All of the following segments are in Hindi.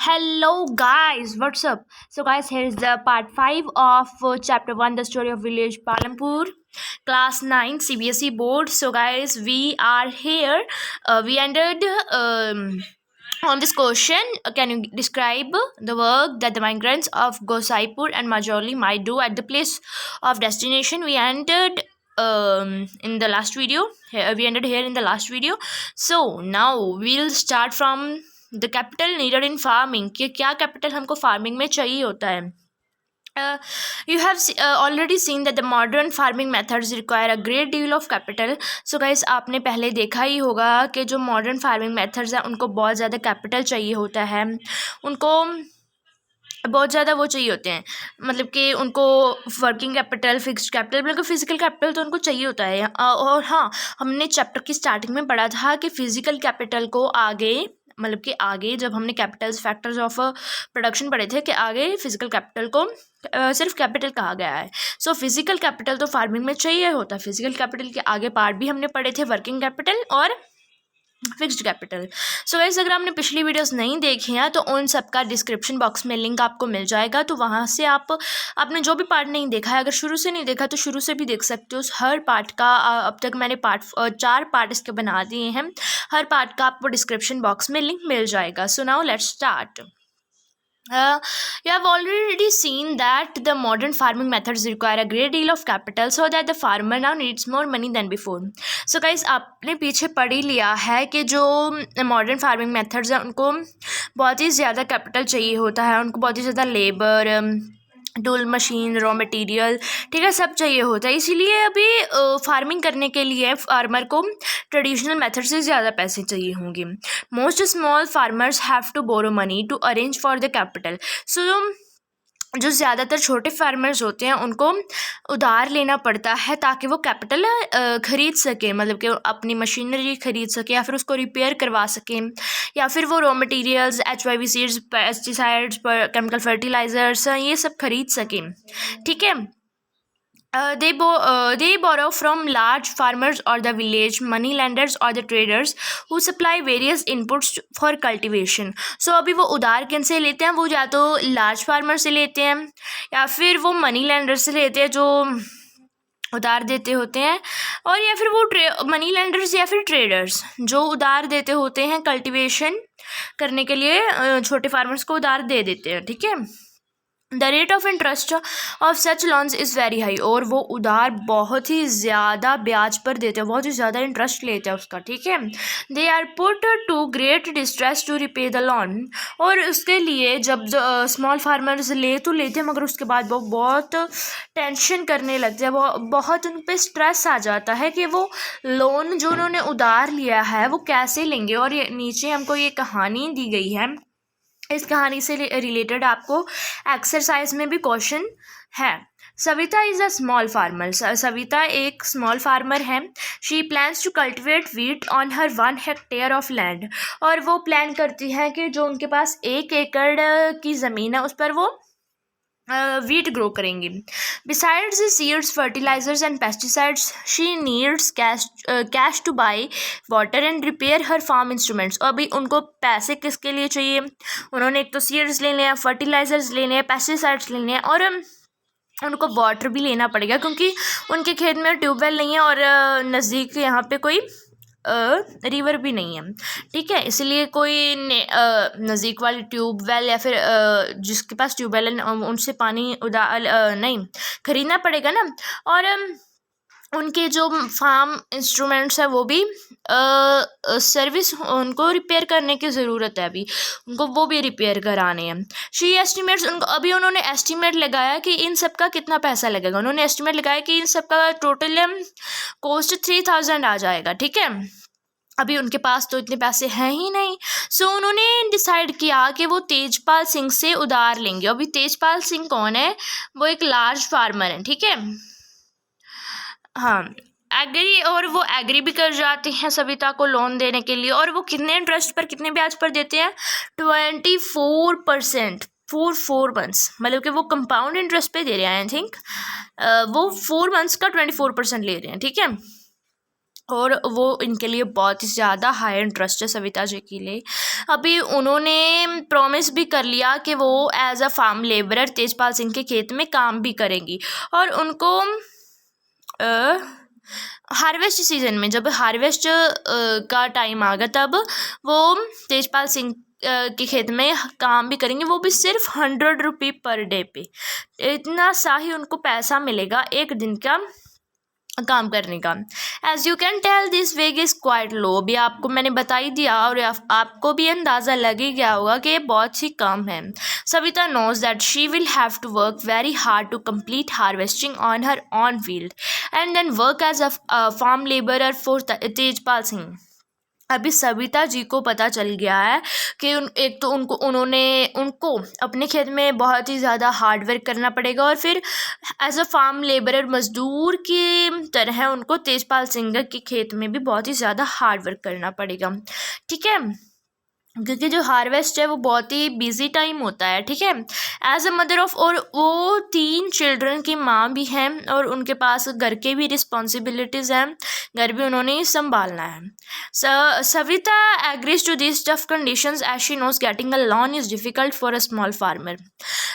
Hello guys, what's up? So guys, here is the part 5 of chapter 1, the story of village Palampur, class 9 CBSE board. So guys, we are here. We ended on this question. Can you describe the work that the migrants of Gosaipur and Majoli might do at the place of destination? We ended in the last video. We ended here in the last video. So now we'll start from the capital needed in farming कि क्या कैपिटल हमको फार्मिंग में चाहिए होता है. You have already seen that the modern farming methods require a great deal of capital. So guys, आपने पहले देखा ही होगा कि जो modern farming methods हैं उनको बहुत ज़्यादा capital चाहिए होता है, उनको बहुत ज़्यादा वो चाहिए होते हैं, मतलब कि उनको वर्किंग कैपिटल, फिक्स्ड कैपिटल, मतलब फिजिकल कैपिटल तो उनको चाहिए होता है. और हाँ, हमने चैप्टर की स्टार्टिंग में पढ़ा था कि फिजिकल कैपिटल को आगे, मतलब कि आगे जब हमने कैपिटल्स फैक्टर्स ऑफ प्रोडक्शन पढ़े थे कि आगे फिजिकल कैपिटल को सिर्फ कैपिटल कहा गया है. सो फिजिकल कैपिटल तो फार्मिंग में चाहिए होता है. फिजिकल कैपिटल के आगे पार्ट भी हमने पढ़े थे, वर्किंग कैपिटल और फिक्स्ड कैपिटल. सो गाइस, अगर आपने पिछली वीडियोस नहीं देखी हैं तो उन सब का डिस्क्रिप्शन बॉक्स में लिंक आपको मिल जाएगा, तो वहाँ से आपने जो भी पार्ट नहीं देखा है, अगर शुरू से नहीं देखा तो शुरू से भी देख सकते हो. हर पार्ट का अब तक मैंने 4 पार्ट इसके बना दिए हैं. हर पार्ट का आपको डिस्क्रिप्शन बॉक्स में लिंक मिल जाएगा. So now let's start. You have already seen that the modern farming methods require a great deal of capital, so that the farmer now needs more money than before. So guys, आपने पीछे पढ़ ही लिया है कि जो modern farming methods हैं उनको बहुत ही ज़्यादा capital चाहिए होता है, उनको बहुत ही ज़्यादा labour, tool, machine, raw material, ठीक है, सब चाहिए होता है. इसीलिए अभी फार्मिंग करने के लिए फार्मर को ट्रेडिशनल मेथड से ज़्यादा पैसे चाहिए होंगे. Most small farmers have to borrow money to arrange for the capital. So जो ज़्यादातर छोटे फार्मर्स होते हैं उनको उधार लेना पड़ता है ताकि वो कैपिटल ख़रीद सकें, मतलब कि अपनी मशीनरी ख़रीद सकें या फिर उसको रिपेयर करवा सकें, या फिर वो raw materials, HYV seeds, pesticides, chemical fertilisers, ये सब ख़रीद सकें. ठीक है. They borrow from large farmers or the village money lenders or the traders who supply various inputs for cultivation. So अभी वो उधार किन से लेते हैं? वो या तो लार्ज फार्मर से लेते हैं या फिर वो मनी लेंडर से लेते हैं जो उधार देते होते हैं, और या फिर वो मनी लेंडर्स या फिर ट्रेडर्स जो उधार देते होते हैं कल्टीवेशन करने के लिए, छोटे फार्मर्स को उधार दे देते हैं. ठीक है. The rate of interest of such loans is very high. और वो उधार बहुत ही ज़्यादा ब्याज पर देते हैं, बहुत ही ज़्यादा इंटरेस्ट लेते हैं उसका. ठीक है. They are put to great distress to repay the loan. और उसके लिए जब स्मॉल फार्मर्स ले तो लेते हैं, मगर उसके बाद वो बहुत टेंशन करने लगते हैं, वो बहुत उन पर स्ट्रेस आ जाता है कि वो लोन जो उन्होंने उधार लिया है वो कैसे लेंगे. और ये नीचे हमको ये कहानी दी गई है, इस कहानी से रिलेटेड आपको एक्सरसाइज में भी क्वेश्चन है. Savita is a small farmer. Savita एक स्मॉल फार्मर है. She plans to cultivate wheat on her 1 hectare of land. और वो प्लान करती है कि जो उनके पास 1 एकड़ की ज़मीन है उस पर वो वीट ग्रो करेंगी. Besides seeds, fertilisers and pesticides, she needs cash to buy water and repair her farm instruments. और अभी उनको पैसे किसके लिए चाहिए? उन्होंने एक तो सीड्स लेने हैं, फर्टिलाइजर्स लेने हैं, पेस्टिसाइड्स लेने हैं, और उनको वाटर भी लेना पड़ेगा क्योंकि उनके खेत में ट्यूबवेल नहीं है और नज़दीक यहाँ पे कोई रिवर भी नहीं है. ठीक है. इसलिए कोई नज़दीक वाली ट्यूबवेल या फिर जिसके पास ट्यूबवेल है उनसे पानी नहीं ख़रीदना पड़ेगा ना. और उनके जो फार्म इंस्ट्रूमेंट्स है वो भी सर्विस उनको रिपेयर करने की ज़रूरत है, अभी उनको वो भी रिपेयर कराने हैं. शी एस्टिमेट्स, उनको अभी उन्होंने एस्टिमेट लगाया कि इन सब का कितना पैसा लगेगा. उन्होंने एस्टिमेट लगाया कि इन सब का टोटल कॉस्ट 3000 आ जाएगा. ठीक है. अभी उनके पास तो इतने पैसे हैं ही नहीं. सो उन्होंने डिसाइड किया कि वो तेजपाल सिंह से उधार लेंगे. अभी तेजपाल सिंह कौन है? वो एक लार्ज फार्मर है. ठीक है. हाँ, एग्री. और वो एग्री भी कर जाते हैं सविता को लोन देने के लिए. और वो कितने इंटरेस्ट पर, कितने ब्याज पर देते हैं? 24% फॉर 4 मंथ्स. मतलब कि वो कंपाउंड इंटरेस्ट पे दे रहे हैं. आई थिंक वो 4 मंथ्स का 24% ले रहे हैं. ठीक है. और वो इनके लिए बहुत ही ज़्यादा हाई इंटरेस्ट है सविता जी के लिए। अभी उन्होंने प्रॉमिस भी कर लिया कि वो as a farm labourer Tejpal Singh के खेत में काम भी करेंगी, और उनको हार्वेस्ट सीजन में, जब हार्वेस्ट का टाइम आ गया, तब वो तेजपाल सिंह के खेत में काम भी करेंगे, वो भी सिर्फ 100 रुपये पर डे पे। इतना सा ही उनको पैसा मिलेगा एक दिन का काम करने का। As you can tell this wage is quite low. भी आपको मैंने बता ही दिया, और आपको भी अंदाज़ा लग ही गया होगा कि ये बहुत ही कम है। Savita knows that she will have to work very hard to complete harvesting on her on field and then work as a farm labourer for Tejpal Singh. अभी सविता जी को पता चल गया है कि एक तो उनको अपने खेत में बहुत ही ज़्यादा हार्ड वर्क करना पड़ेगा, और फिर एज अ फार्म लेबरर मज़दूर की तरह उनको तेजपाल सिंह के खेत में भी बहुत ही ज़्यादा हार्ड वर्क करना पड़ेगा। ठीक है, क्योंकि जो हार्वेस्ट है वो बहुत ही बिजी टाइम होता है। ठीक है, एज अ मदर ऑफ, और वो 3 चिल्ड्रन की माँ भी हैं, और उनके पास घर के भी रिस्पॉन्सिबिलिटीज़ हैं, घर भी उन्होंने ही संभालना है। Savita agrees to this tough conditions as she knows getting a loan is difficult for a small farmer.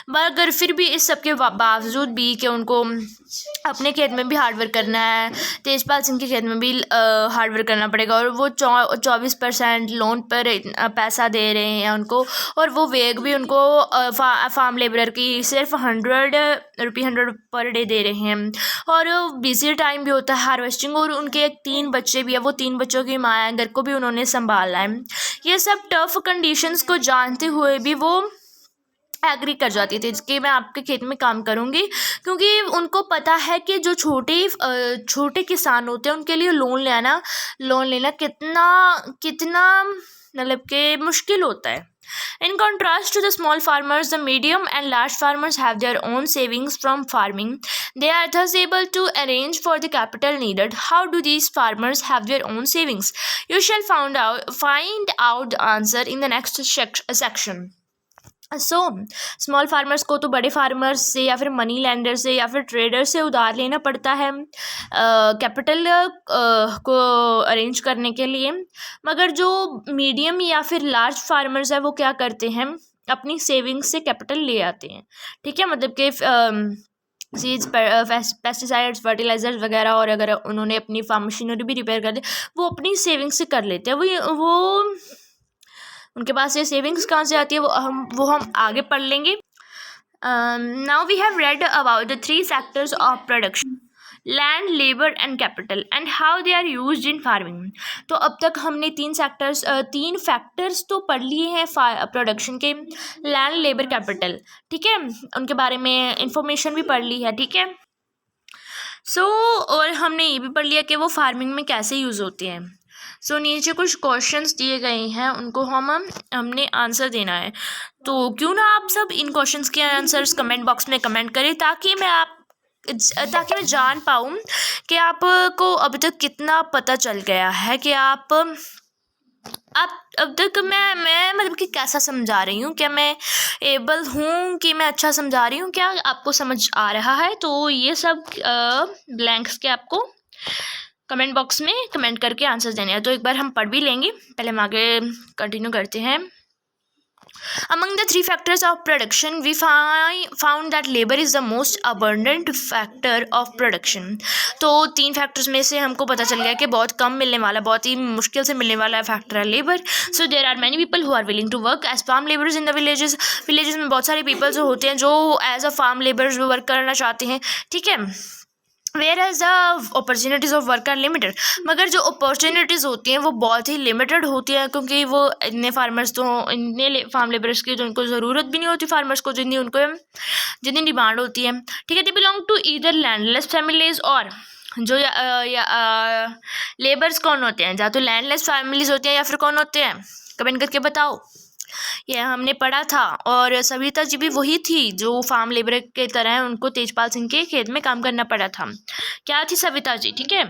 मगर फिर भी इस सब के बावजूद भी कि उनको अपने खेत में भी हार्ड वर्क करना है, तेजपाल सिंह के खेत में भी हार्ड वर्क करना पड़ेगा, और वो 24% लोन पर पैसा दे रहे हैं उनको, और वो वेग भी उनको फार्म लेबरर की सिर्फ 100 पर डे दे रहे हैं, और बिजी टाइम भी होता है हार्वेस्टिंग, और उनके 3 बच्चे भी है, वो 3 बच्चों की माँ है, घर को भी उन्होंने संभालना है। ये सब टफ कंडीशंस को जानते हुए भी वो एग्री कर जाती थी कि मैं आपके खेत में काम करूँगी, क्योंकि उनको पता है कि जो छोटे किसान होते हैं उनके लिए लोन लेना कितना कितना मतलब कि मुश्किल होता है। In contrast to the small farmers, the medium and large farmers have their own savings from farming. They are thus able to arrange for the capital needed. How do these farmers have their own savings? You shall find out the answer in the next section. Small farmers को तो बड़े फार्मर्स से या फिर मनी लैंडर से या फिर ट्रेडर से उधार लेना पड़ता है कैपिटल को अरेंज करने के लिए, मगर जो मीडियम या फिर लार्ज फार्मर्स है वो क्या करते हैं, अपनी सेविंग्स से कैपिटल ले आते हैं। ठीक है, मतलब कि सीड्स, पेस्टिसाइड्स, फर्टिलाइजर्स वगैरह, और अगर उन्होंने अपनी फार्म मशीनरी भी रिपेयर कर दी, वो अपनी सेविंग्स से कर लेते हैं। वो उनके पास ये सेविंग्स कहाँ से आती है वो हम आगे पढ़ लेंगे। Now we have read about the 3 sectors of production, land, labour and capital, and how they are used in farming. तो अब तक हमने 3 फैक्टर्स तो पढ़ लिए हैं प्रोडक्शन के, लैंड, लेबर, कैपिटल। ठीक है, उनके बारे में इंफॉर्मेशन भी पढ़ ली है। ठीक है, और हमने ये भी पढ़ लिया कि वो फार्मिंग में कैसे यूज़ होते हैं। नीचे कुछ क्वेश्चंस दिए गए हैं, उनको हमने आंसर देना है। तो क्यों ना आप सब इन क्वेश्चंस के आंसर्स कमेंट बॉक्स में कमेंट करें, ताकि मैं जान पाऊँ कि आपको अभी तक कितना पता चल गया है, कि आप अब तक मैं मतलब कि कैसा समझा रही हूँ, क्या मैं एबल हूँ कि मैं अच्छा समझा रही हूँ, क्या आपको समझ आ रहा है। तो ये सब ब्लैंक्स के आपको कमेंट बॉक्स में कमेंट करके आंसर देने हैं। तो एक बार हम पढ़ भी लेंगे, पहले हम आगे कंटिन्यू करते हैं। Among the 3 factors of production, we found that labor is the most abundant factor of production. तो 3 फैक्टर्स में से हमको पता चल गया कि बहुत कम मिलने वाला, बहुत ही मुश्किल से मिलने वाला फैक्टर है labour. So there are many people who are willing to work as farm labours in the villages में बहुत सारे पीपल जो होते हैं जो as a farm labours work करना चाहते हैं। ठीक है, whereas the opportunities of work are limited, मगर जो अपॉर्चुनिटीज़ होती हैं वो बहुत ही लिमिटेड होती हैं, क्योंकि वो इतने फार्म लेबर्स की जो उनको ज़रूरत भी नहीं होती फार्मर्स को, जितनी डिमांड होती है। ठीक है, they belong to either landless families, और जो लेबर्स कौन होते हैं, या तो लैंडलेस फैमिलीज होती हैं या फिर कौन होते हैं, कमेंट करके बताओ। यह हमने पढ़ा था, और सविता जी भी वही थी जो फार्म लेबर के तरह उनको तेजपाल सिंह के खेत में काम करना पड़ा था। क्या थी सविता जी? ठीक है,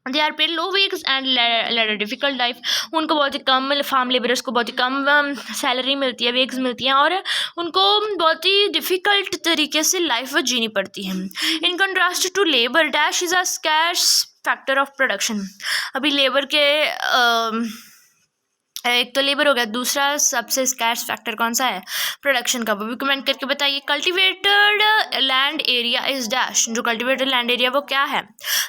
they are paid low wage and lead a difficult life. उनको बहुत ही कम, फार्म लेबरर्स को बहुत ही कम सैलरी मिलती है, वेग्स मिलती हैं, और उनको बहुत ही डिफ़िकल्ट तरीके से लाइफ जीनी पड़ती है। In contrast to labour, dash is a scarce factor of production. अभी लेबर के एक तो लेबर हो गया, दूसरा सबसे स्कैर्स फैक्टर कौन सा है, प्रोडक्शन का, वो भी कमेंट करके बताइए। Cultivated land area is dash, जो कल्टिवेटेड लैंड एरिया वो क्या है।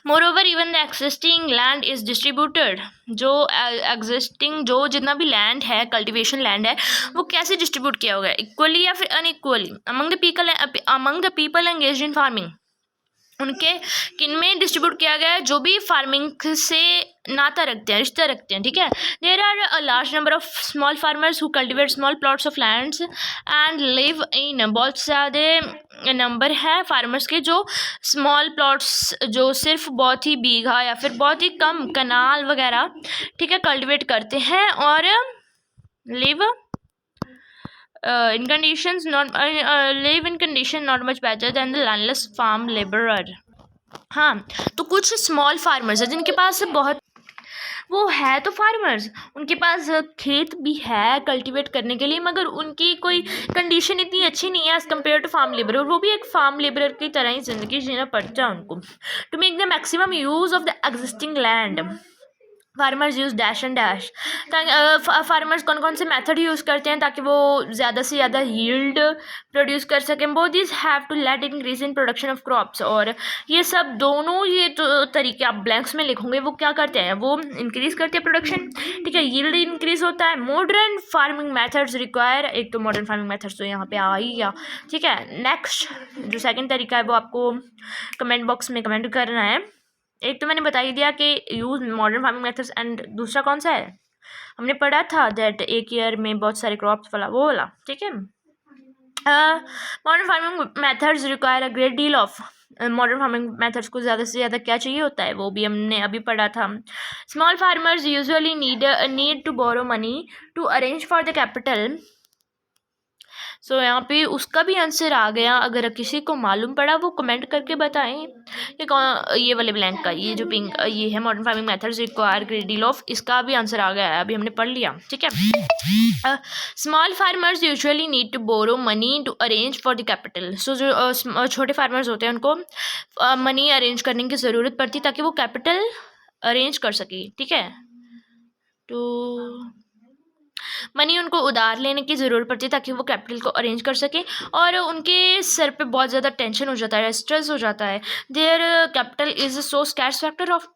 More over even the existing land is distributed, जो एग्जिस्टिंग जो जितना भी लैंड है, कल्टिवेशन लैंड है, वो कैसे डिस्ट्रीब्यूट किया होगा, इक्वली या फिर unequally, among the people engaged in farming, उनके किन में डिस्ट्रीब्यूट किया गया है, जो भी फार्मिंग से नाता रखते हैं, रिश्ता रखते हैं, ठीक है। There are a large number of small farmers who cultivate small plots of lands and live in, बहुत ज़्यादा नंबर है फार्मर्स के जो स्मॉल प्लॉट्स, जो सिर्फ बहुत ही बीघा या फिर बहुत ही कम कनाल वगैरह, ठीक है, कल्टिवेट करते हैं और live in conditions not live in condition not much better than the landless farm laborer। हाँ, तो कुछ स्मॉल फार्मर्स है जिनके पास बहुत, वो है तो फार्मर्स, उनके पास खेत भी है कल्टीवेट करने के लिए, मगर उनकी कोई कंडीशन इतनी अच्छी नहीं है as compare to farm labour, और वो भी एक फार्म लेबर की तरह ही ज़िंदगी जीना पड़ता है उनको। To make the maximum use of the existing land, farmers use dash and dash, farmers कौन कौन से मेथड यूज़ करते हैं ताकि वो ज़्यादा से ज़्यादा यील्ड प्रोड्यूस कर सकें। Both this have to let increase in production of crops, और ये सब दोनों ये तो तरीके आप ब्लैंक्स में लिखोगे, वो क्या करते हैं, वो इंक्रीज़ करते हैं प्रोडक्शन, ठीक है, यील्ड इंक्रीज़ होता है। मॉडर्न फार्मिंग मेथड्स रिक्वायर, एक तो मॉडर्न फार्मिंग मेथड्स तो यहाँ पे आ ही गया, ठीक है। नेक्स्ट जो सेकेंड तरीका है वो आपको कमेंट बॉक्स में कमेंट करना है। एक तो मैंने बता ही दिया कि use modern farming methods, and दूसरा कौन सा है, हमने पढ़ा था दैट एक ईयर में बहुत सारे क्रॉप्स वाला, वो वाला, ठीक है। Modern farming methods require a great deal of, modern farming methods को ज़्यादा से ज़्यादा क्या चाहिए होता है, वो भी हमने अभी पढ़ा था। Small farmers usually need to borrow money to arrange for the capital. So यहाँ पे उसका भी आंसर आ गया, अगर किसी को मालूम पड़ा वो कमेंट करके बताएं। ये कौन, ये वाले ब्लैंक का, ये जो पिंक, ये है modern farming methods require great deal of, इसका भी आंसर आ गया है, अभी हमने पढ़ लिया, ठीक है। Small farmers usually need to borrow money to arrange for the capital. So जो छोटे फार्मर्स होते हैं उनको मनी अरेंज करने की ज़रूरत पड़ती ताकि वो कैपिटल अरेंज कर सके, ठीक है। तो मनी उनको उधार लेने की ज़रूरत पड़ती है ताकि वो कैपिटल को अरेंज कर सके, और उनके सर पे बहुत ज़्यादा टेंशन हो जाता है, स्ट्रेस हो जाता है। Their capital is so scarce factor of,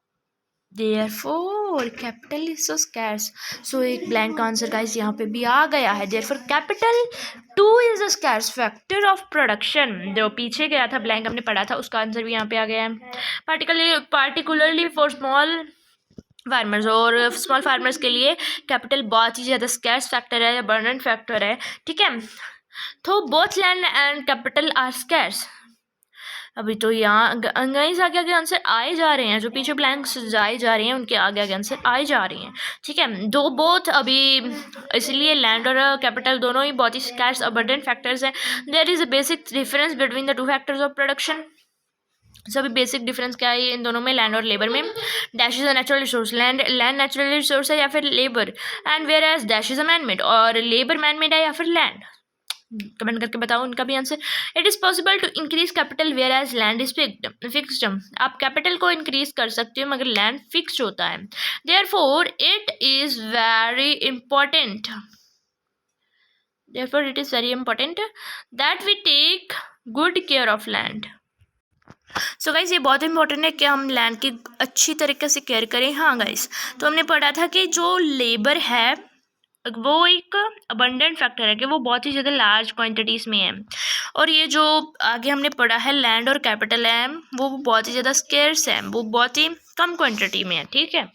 therefore capital is so scarce. So एक ब्लैंक आंसर गाइस यहाँ पे भी आ गया है, therefore capital 2 is a scarce factor of production. जो पीछे गया था ब्लैंक हमने पढ़ा था, उसका आंसर भी यहाँ पे आ गया है। पार्टिकुलरली फॉर स्मॉल फार्मर्स, और स्मॉल फार्मर्स के लिए कैपिटल बहुत ही ज़्यादा स्कैर्स फैक्टर है, अबंडेंट फैक्टर है, ठीक है। तो both land and capital R scarce. अभी तो यहाँ गाइस आगे आगे आंसर आए जा रहे हैं, जो पीछे ब्लैंक्स जाए जा रहे हैं उनके आगे आगे आंसर आए जा रहे हैं, ठीक है। दो बोथ अभी, इसलिए लैंड और कैपिटल दोनों ही बहुत ही स्कैर्स अबंडेंट फैक्टर्स हैं। There is a basic difference between the two factors of production. सभी बेसिक डिफरेंस क्या है इन दोनों में, लैंड और लेबर में। Dash is a natural resource, land natural resource है या फिर labour, and whereas dash is a man made, और लेबर मैन मेड है या फिर लैंड। कमेंट करके बताओ उनका भी answer. It is possible to increase capital whereas land is fixed. आप कैपिटल को इंक्रीज कर सकते हो मगर लैंड फिक्स्ड होता है। Therefore it is very important, therefore it is very important that we take good care of land. So guys ये बहुत इंपॉर्टेंट है कि हम लैंड की अच्छी तरीके से केयर करें। हाँ गाइस, तो हमने पढ़ा था कि जो लेबर है वो एक अबंडेंट फैक्टर है, कि वो बहुत ही ज़्यादा लार्ज क्वांटिटीज़ में है, और ये जो आगे हमने पढ़ा है लैंड और कैपिटल है वो बहुत ही ज़्यादा स्केर्स है, वो बहुत ही कम क्वांटिटी में है, ठीक है।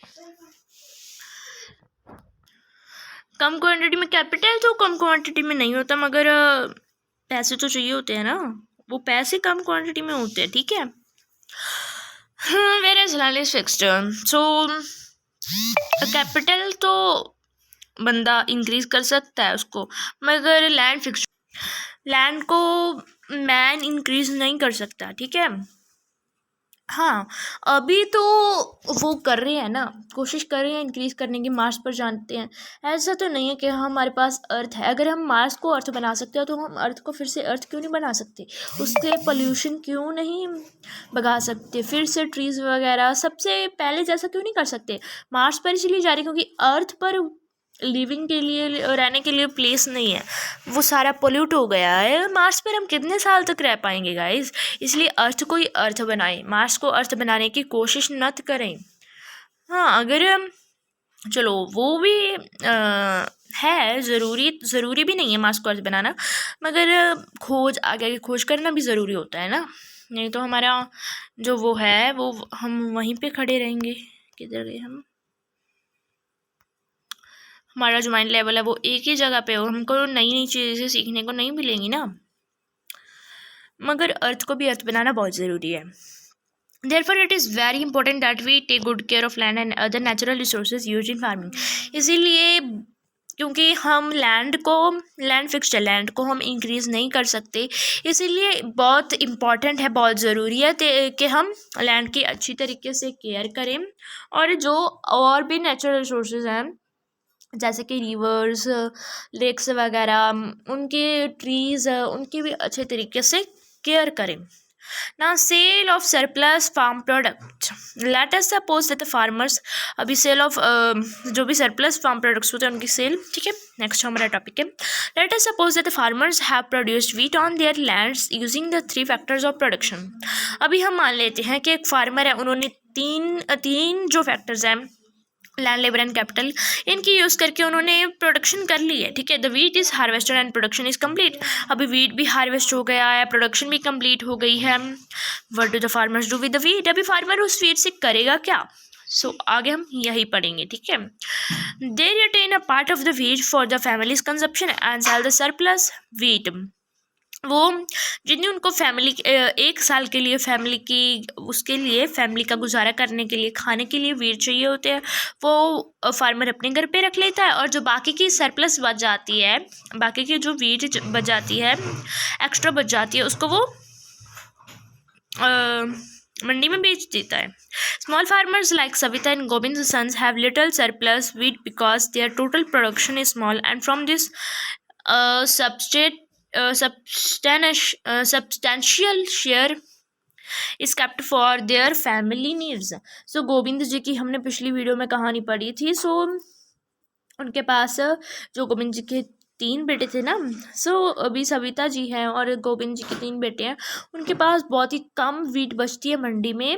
कम क्वांटिटी में कैपिटल तो कम क्वांटिटी में नहीं होता, मगर पैसे तो चाहिए होते हैं ना, वो पैसे कम क्वांटिटी में होते हैं, ठीक है। Whereas land is fixed, so capital तो बंदा इंक्रीज कर सकता है उसको, मगर लैंड फिक्स, लैंड को मैन इंक्रीज नहीं कर सकता, ठीक है। हाँ, अभी तो वो कर रहे हैं ना, कोशिश कर रहे हैं इंक्रीज़ करने की, मार्स पर जानते हैं। ऐसा तो नहीं है कि हमारे पास अर्थ है, अगर हम मार्स को अर्थ बना सकते हैं तो हम अर्थ को फिर से अर्थ क्यों नहीं बना सकते? उसके पोल्यूशन क्यों नहीं भगा सकते? फिर से ट्रीज़ वगैरह सबसे पहले जैसा क्यों नहीं कर सकते? मार्स पर इसलिए जा रहे हैं क्योंकि अर्थ पर लिविंग के लिए, रहने के लिए प्लेस नहीं है, वो सारा पोल्यूट हो गया है। मार्स पर हम कितने साल तक रह पाएंगे गाइस? इसलिए अर्थ को ही अर्थ बनाएं, मार्स को अर्थ बनाने की कोशिश मत करें। हाँ, अगर चलो वो भी है, ज़रूरी भी नहीं है मार्स को अर्थ बनाना, मगर खोज आगे खोज करना भी ज़रूरी होता है ना, नहीं तो हमारा जो वो है वो हम वहीं पे खड़े रहेंगे। किधर गए हम? हमारा जो माइंड लेवल है वो एक ही जगह पे हो, हमको नई नई चीज़ें सीखने को नहीं मिलेंगी ना। मगर अर्थ को भी अर्थ बनाना बहुत ज़रूरी है। Therefore, it is very important that we take good care of land and other natural resources used in farming. इसीलिए क्योंकि हम लैंड फिक्स्ड है, लैंड को हम इंक्रीज़ नहीं कर सकते, इसीलिए बहुत इम्पॉर्टेंट है, बहुत ज़रूरी है कि हम लैंड की अच्छी तरीके से केयर करें, और जो और भी नेचुरल रिसोर्सेज हैं जैसे कि रिवर्स, लेक्स वगैरह, उनके ट्रीज़, उनकी भी अच्छे तरीके से केयर करें ना। Sale of surplus farm product, let us suppose that the farmers, अभी सेल ऑफ जो भी सरप्लस फार्म प्रोडक्ट्स होते हैं उनकी सेल, ठीक है। नेक्स्ट हमारा टॉपिक है, late us suppose that the farmers have produced wheat on their lands using the 3 factors of production. अभी हम मान लेते हैं कि एक फार्मर है, उन्होंने तीन जो फैक्टर्स हैं, लैंड, लेबर एंड कैपिटल, इनकी यूज़ करके उन्होंने प्रोडक्शन कर ली है, ठीक है। The wheat is harvested and production is complete. अभी वीट भी हार्वेस्ट हो गया है, प्रोडक्शन भी कंप्लीट हो गई है। What do the farmers do with the wheat? अभी फार्मर उस वीट से करेगा क्या? आगे हम यही पढ़ेंगे, ठीक है। They retain a part of the wheat for the families consumption and sell the surplus wheat. वो जितनी उनको फैमिली एक साल के लिए फैमिली की, उसके लिए फैमिली का गुजारा करने के लिए, खाने के लिए वीट चाहिए होते हैं, वो फार्मर अपने घर पे रख लेता है, और जो बाकी की सरप्लस बच जाती है, बाकी की जो वीट बच जाती है, एक्स्ट्रा बच जाती है, उसको वो मंडी में बेच देता है। Small farmers like Savita and Govind sons have little surplus wheat because their total production is small and from this substantial share is kept for their family needs. सो गोविंद जी की हमने पिछली वीडियो में कहानी पढ़ी थी। सो उनके पास जो गोविंद जी के 3 बेटे थे ना, सो अभी सविता जी हैं और गोविंद जी के 3 बेटे हैं, उनके पास बहुत ही कम वीट बचती है मंडी में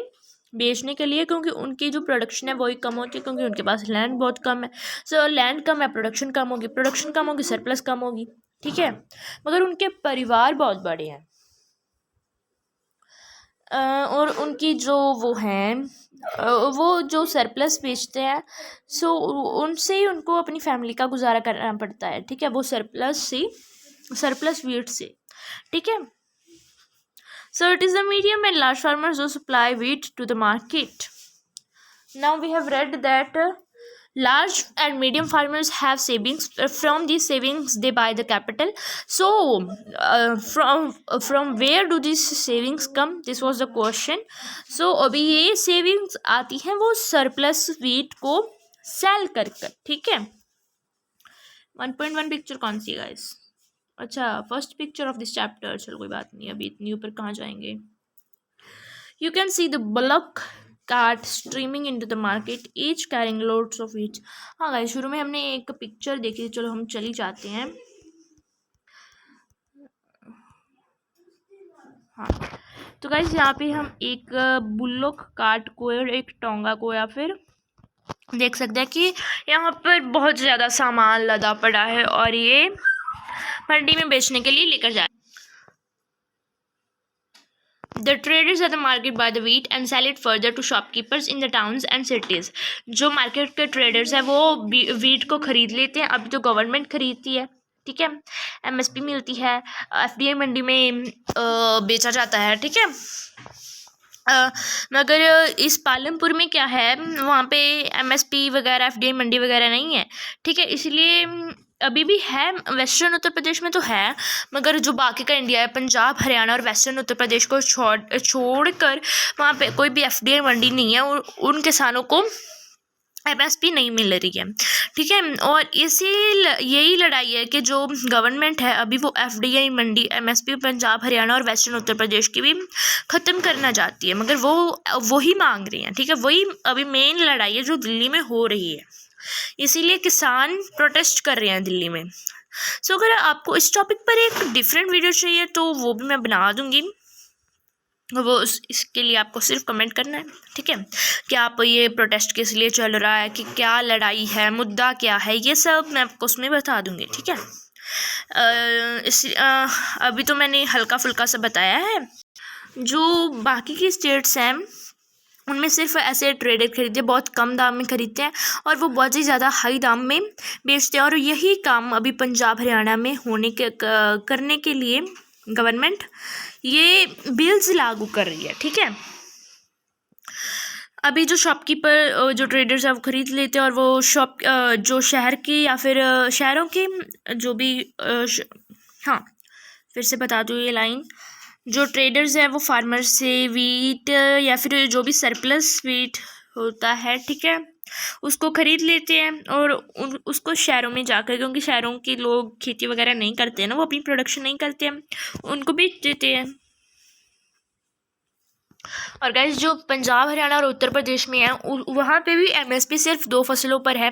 बेचने के लिए, क्योंकि उनकी जो प्रोडक्शन है वही कम होती है, क्योंकि उनके पास लैंड बहुत कम है। सो लैंड कम है, प्रोडक्शन कम होगी, सरप्लस कम होगी, ठीक है। मगर उनके परिवार बहुत बड़े हैं, और उनकी जो वो हैं, वो जो सरप्लस बेचते हैं, सो उनसे ही उनको अपनी फैमिली का गुजारा करना पड़ता है, ठीक है, वो सरप्लस वीट से, ठीक है। So it is the medium and large farmers जो supply wheat to the market. Now we have read that large and medium farmers have savings. From these savings they buy the capital. So from where do these savings come? This was the question. So अभी ये savings आती हैं वो surplus wheat को sell कर, ठीक है। 1.1 पिक्चर कौन सी गाइस? अच्छा, first picture of this chapter. चलो कोई बात नहीं, अभी इतनी ऊपर कहाँ जाएंगे। You can see the bullock cart streaming into the market, each carrying loads of wheat. हाँ गाइस, शुरू में हमने एक पिक्चर देखी, चलो हम चली जाते हैं। हाँ, तो गाइस यहाँ पे हम एक बुल्लोक कार्ट को और एक टोंगा को या फिर देख सकते हैं कि यहाँ पर बहुत ज़्यादा सामान लदा पड़ा है और ये मंडी में बेचने के लिए लेकर जा रहे हैं। The traders at the market buy the wheat and sell it further to shopkeepers in the towns and cities. जो मार्केट के ट्रेडर्स हैं वो वीट को ख़रीद लेते हैं, अभी तो गवर्नमेंट खरीदती है, ठीक है, MSP मिलती है, FDI मंडी में बेचा जाता है, ठीक है। मगर इस पालमपुर में क्या है, वहाँ पे MSP वगैरह FDI मंडी वगैरह नहीं है, ठीक है, इसलिए अभी भी है, वेस्टर्न उत्तर प्रदेश में तो है, मगर जो बाकी का इंडिया है, पंजाब, हरियाणा और वेस्टर्न उत्तर प्रदेश को छोड़कर वहाँ पे कोई भी एफडीआई मंडी नहीं है और उन किसानों को एमएसपी नहीं मिल रही है, ठीक है। और यही लड़ाई है कि जो गवर्नमेंट है अभी वो एफडीआई मंडी एमएसपी पंजाब, हरियाणा और वेस्टर्न उत्तर प्रदेश की भी ख़त्म करना चाहती है, मगर वो ही मांग रही हैं, ठीक है। वही अभी मेन लड़ाई है जो दिल्ली में हो रही है, इसीलिए किसान प्रोटेस्ट कर रहे हैं दिल्ली में। सो अगर आपको इस टॉपिक पर एक डिफरेंट वीडियो चाहिए तो वो भी मैं बना दूँगी, वो इसके लिए आपको सिर्फ कमेंट करना है, ठीक है, कि आप ये प्रोटेस्ट किस लिए चल रहा है, कि क्या लड़ाई है, मुद्दा क्या है, ये सब मैं आपको उसमें बता दूँगी, ठीक है। अभी तो मैंने हल्का फुल्का सा बताया है। जो बाकी की स्टेट्स हैं उनमें सिर्फ ऐसे ट्रेडर खरीदते, बहुत कम दाम में खरीदते हैं और वो बहुत ही ज़्यादा हाई दाम में बेचते हैं, और यही काम अभी पंजाब हरियाणा में करने के लिए गवर्नमेंट ये बिल्स लागू कर रही है, ठीक है। अभी जो शॉपकीपर, जो ट्रेडर्स हैं वो ख़रीद लेते हैं, और वो जो शहर की या फिर शहरों के जो भी हाँ, फिर से बता दूँ ये लाइन, जो ट्रेडर्स हैं वो फार्मर से वीट या फिर जो भी सरप्लस वीट होता है, ठीक है, उसको ख़रीद लेते हैं और उसको शहरों में जाकर, क्योंकि शहरों के लोग खेती वगैरह नहीं करते हैं ना, वो अपनी प्रोडक्शन नहीं करते हैं, उनको बेच देते हैं। और गाइस जो पंजाब, हरियाणा और उत्तर प्रदेश में है वहाँ पे भी एमएसपी सिर्फ 2 फसलों पर है,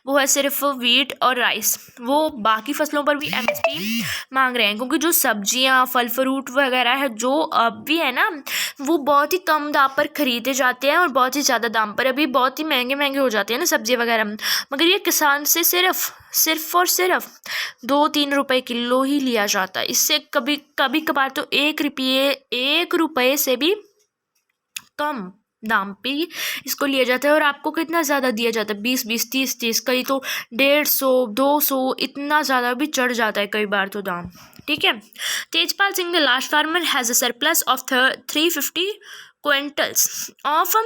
वो है सिर्फ वीट और राइस। वो बाकी फसलों पर भी एमएसपी मांग रहे हैं, क्योंकि जो सब्जियाँ, फल फ्रूट वगैरह है जो अब भी है ना, वो बहुत ही कम दाम पर ख़रीदे जाते हैं और बहुत ही ज़्यादा दाम पर अभी बहुत ही महंगे हो जाते हैं ना सब्ज़ी वगैरह, मगर ये किसान से सिर्फ और सिर्फ 2-3 रुपये किलो ही लिया जाता है। इससे कभी कभार तो 1 रुपये से भी कम दाम पे इसको लिया जाता है, और आपको कितना ज़्यादा दिया जाता है, 20-20, 30-30, कई तो 150, 200, इतना ज़्यादा भी चढ़ जाता है कई बार तो दाम, ठीक है। Tejpal Singh the last farmer has a surplus of 350 quintals of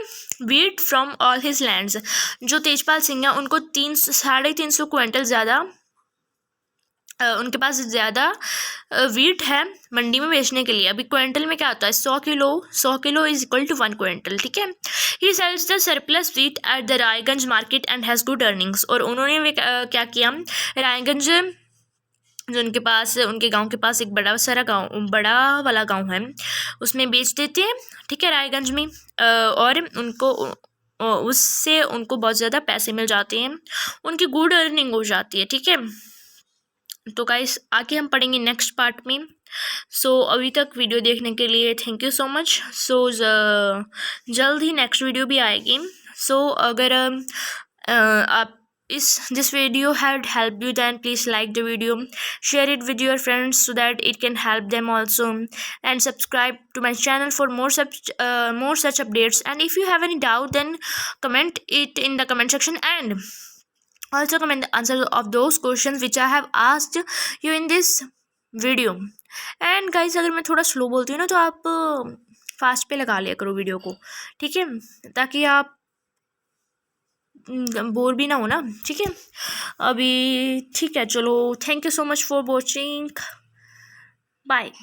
wheat from all his lands. जो तेजपाल सिंह है उनको 350 क्विंटल ज़्यादा उनके पास ज़्यादा वीट है मंडी में बेचने के लिए। अभी क्विंटल में क्या होता है, 100 kilo is equal to 1 quintal, ठीक है। He sells the surplus wheat at the Raiganj market and has good earnings. और उन्होंने क्या किया, रायगंज जो उनके गांव के पास एक बड़ा वाला गांव है, उसमें बेच देते हैं, ठीक है, रायगंज में, और उससे उनको बहुत ज़्यादा पैसे मिल जाते हैं, उनकी गुड अर्निंग हो जाती है, ठीक है। तो गाइस आगे हम पढ़ेंगे नेक्स्ट पार्ट में। सो अभी तक वीडियो देखने के लिए थैंक यू सो मच। सो जल्द ही नेक्स्ट वीडियो भी आएगी। सो अगर आप this video had helped you, then please like the video, share it with your friends so that it can help them also, and subscribe to my channel for more such updates. And if you have any doubt, then comment it in the comment section, and also comment the answer of those questions which I have asked you in this video. And guys अगर मैं थोड़ा स्लो बोलती हूँ ना तो आप फास्ट पे लगा लिया करो वीडियो को, ठीक है, ताकि आप बोर भी ना हो ना, ठीक है। अभी ठीक है, चलो, thank you so much for watching, bye.